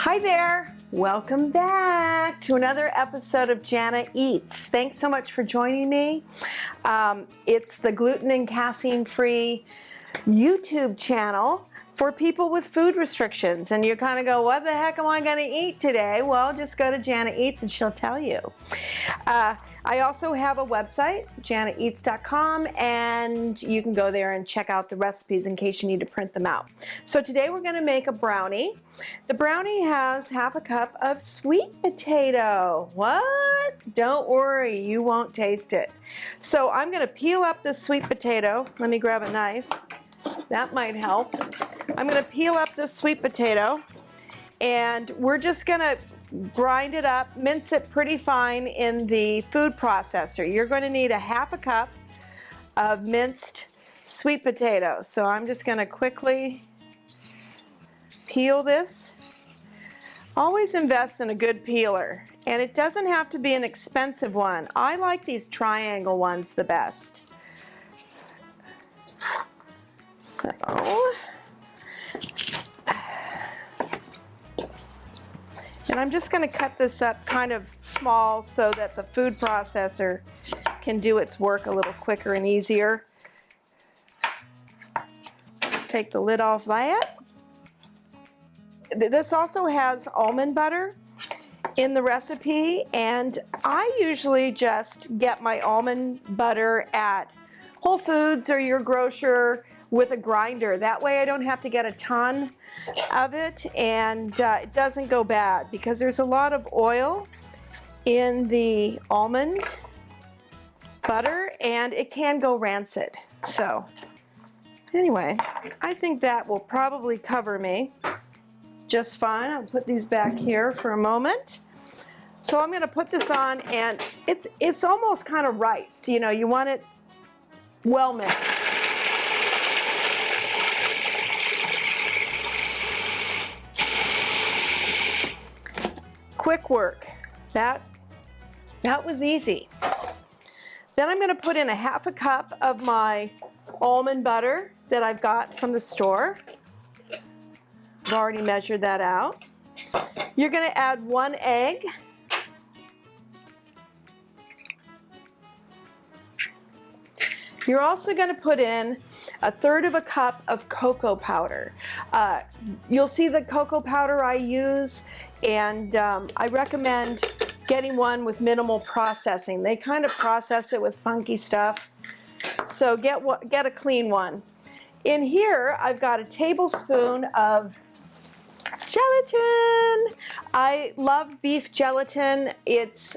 Hi there, welcome back to another episode of Jana Eats. Thanks so much for joining me. It's the gluten and casein free YouTube channel for people with food restrictions. And you kind of go, what the heck am I gonna eat today? Well, just go to Jana Eats and she'll tell you. I also have a website, janaeats.com, and you can go there and check out the recipes in case you need to print them out. So today we're gonna make a brownie. The brownie has half a cup of sweet potato. What? Don't worry, you won't taste it. So I'm gonna peel up this sweet potato. Let me grab a knife. That might help. I'm gonna peel up this sweet potato and we're just gonna grind it up, mince it pretty fine in the food processor. You're going to need a half a cup of minced sweet potatoes. So I'm just going to quickly peel this. Always invest in a good peeler, and it doesn't have to be an expensive one. I like these triangle ones the best. So and I'm just going to cut this up kind of small so that the food processor can do its work a little quicker and easier. Let's take the lid off that. This also has almond butter in the recipe, and I usually just get my almond butter at Whole Foods or your grocer with a grinder. That way I don't have to get a ton of it, and it doesn't go bad because there's a lot of oil in the almond butter and it can go rancid. So anyway, I think that will probably cover me just fine. I'll put these back here for a moment. So I'm going to put this on, and it's almost kind of rice. You know, you want it well mixed. Quick work. That was easy. Then I'm going to put in a half a cup of my almond butter that I've got from the store. I've already measured that out. You're going to add 1 egg. You're also going to put in 1/3 of a cup of cocoa powder. You'll see the cocoa powder I use, and I recommend getting one with minimal processing. They kind of process it with funky stuff, so get a clean one. In here, I've got a tablespoon of gelatin. I love beef gelatin. It's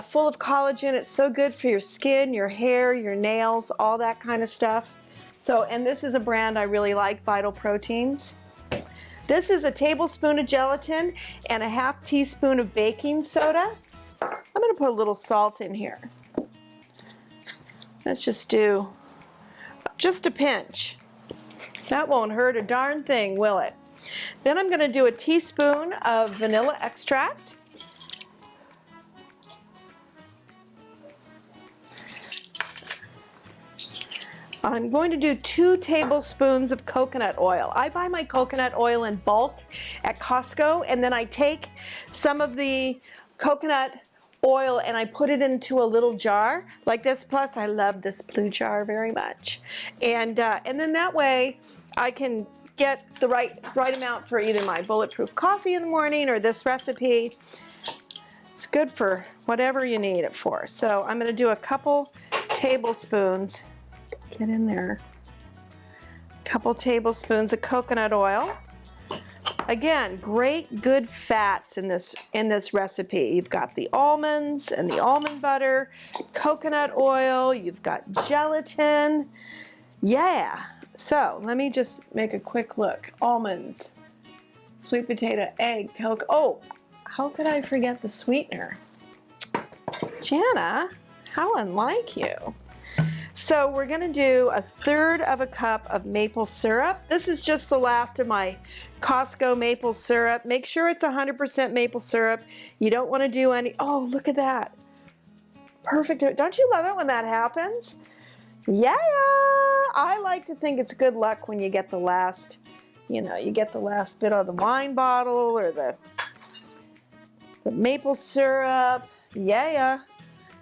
full of collagen. It's so good for your skin, your hair, your nails, all that kind of stuff. So, and this is a brand I really like, Vital Proteins. This is a tablespoon of gelatin and a ½ teaspoon of baking soda. I'm going to put a little salt in here. Let's just do just a pinch. That won't hurt a darn thing, will it? Then I'm going to do a teaspoon of vanilla extract. I'm going to do 2 tablespoons of coconut oil. I buy my coconut oil in bulk at Costco, and then I take some of the coconut oil and I put it into a little jar like this. Plus, I love this blue jar very much. And then that way I can get the right amount for either my bulletproof coffee in the morning or this recipe. It's good for whatever you need it for. So I'm going to do a couple tablespoons. Get in there. A couple tablespoons of coconut oil. Again, great good fats in this recipe. You've got the almonds and the almond butter, coconut oil, you've got gelatin. Yeah. So let me just make a quick look. Almonds, sweet potato, egg, coke. Oh, how could I forget the sweetener? Jana, how unlike you. So we're going to do 1/3 of a cup of maple syrup. This is just the last of my Costco maple syrup. Make sure it's 100% maple syrup. You don't want to do any, oh, look at that. Perfect. Don't you love it when that happens? Yeah, I like to think it's good luck when you get the last you know, you get the last bit of the wine bottle or the maple syrup. Yeah.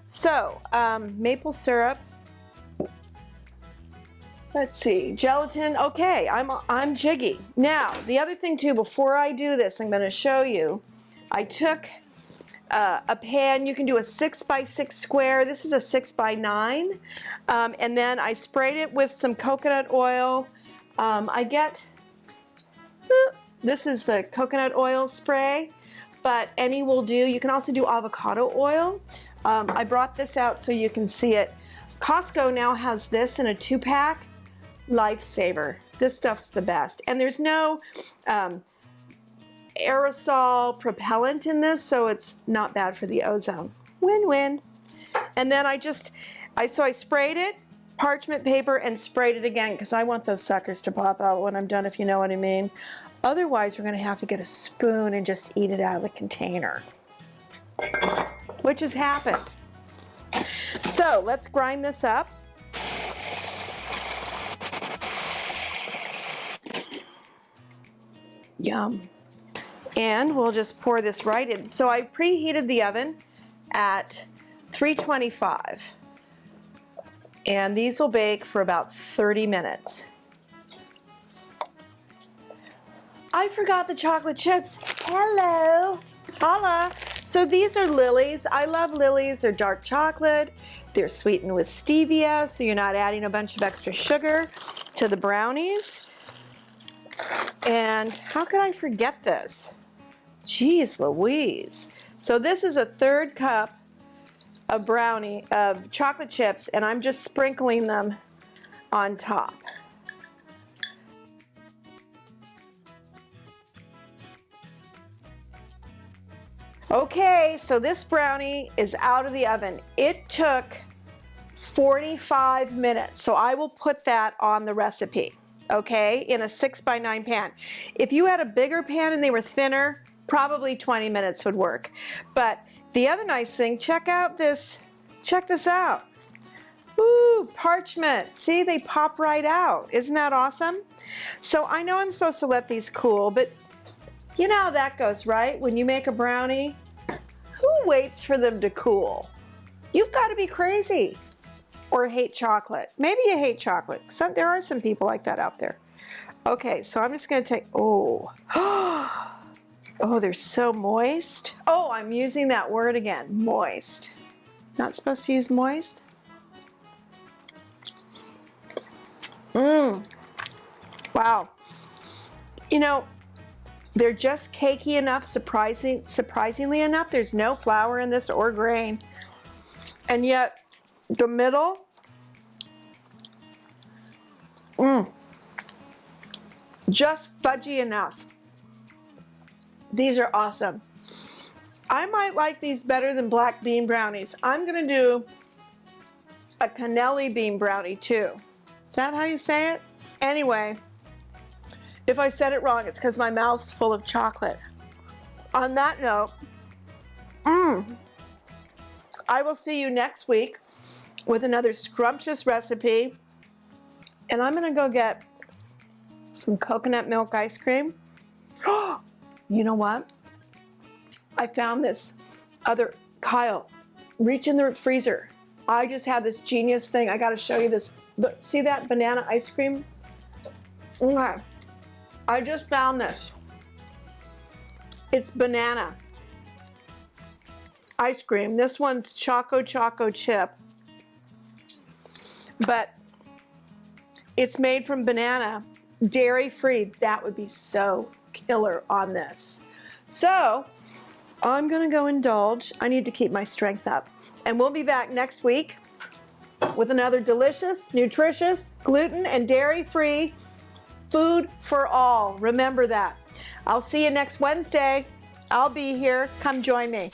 So, maple syrup. Let's see, gelatin. Okay, I'm jiggy. Now, the other thing too, before I do this, I'm going to show you. I took a pan. You can do a 6x6 square. This is a 6x9, and then I sprayed it with some coconut oil. This is the coconut oil spray, but any will do. You can also do avocado oil. I brought this out so you can see it. Costco now has this in a 2-pack. Lifesaver. This stuff's the best. And there's no aerosol propellant in this, so it's not bad for the ozone. Win-win. And then I sprayed it, parchment paper, and sprayed it again because I want those suckers to pop out when I'm done, if you know what I mean. Otherwise, we're going to have to get a spoon and just eat it out of the container, which has happened. So let's grind this up. Yum. And we'll just pour this right in. So I preheated the oven at 325. And these will bake for about 30 minutes. I forgot the chocolate chips. Hello. Holla. So these are Lily's. I love Lily's. They're dark chocolate. They're sweetened with stevia, so you're not adding a bunch of extra sugar to the brownies. And how could I forget this? Jeez Louise. So this is a 1/3 cup of chocolate chips, and I'm just sprinkling them on top. Okay, so this brownie is out of the oven. It took 45 minutes, so I will put that on the recipe, okay, in a 6x9 pan. If you had a bigger pan and they were thinner, probably 20 minutes would work. But the other nice thing, check this out. Ooh, parchment. See, they pop right out. Isn't that awesome? So I know I'm supposed to let these cool, but you know how that goes, right? When you make a brownie, who waits for them to cool? You've got to be crazy or hate chocolate. Maybe you hate chocolate. There are some people like that out there. Okay, so I'm just going to take, oh, they're so moist. Oh, I'm using that word again, moist. Not supposed to use moist? Wow. You know, they're just cakey enough, surprisingly enough. There's no flour in this or grain. And yet, the middle, just fudgy enough. These are awesome. I might like these better than black bean brownies. I'm gonna do a cannelli bean brownie too. Is that how you say it? Anyway, if I said it wrong, it's because my mouth's full of chocolate. On that note, I will see you next week with another scrumptious recipe. And I'm gonna go get some coconut milk ice cream. You know what? I found this other, Kyle, reach in the freezer. I just had this genius thing. I gotta show you this. Look, see that banana ice cream? Okay. I just found this. It's banana ice cream. This one's Choco chip. But it's made from banana, dairy-free. That would be so killer on this. So, I'm gonna go indulge. I need to keep my strength up. And we'll be back next week with another delicious, nutritious, gluten and dairy-free food for all. Remember that. I'll see you next Wednesday. I'll be here. Come join me.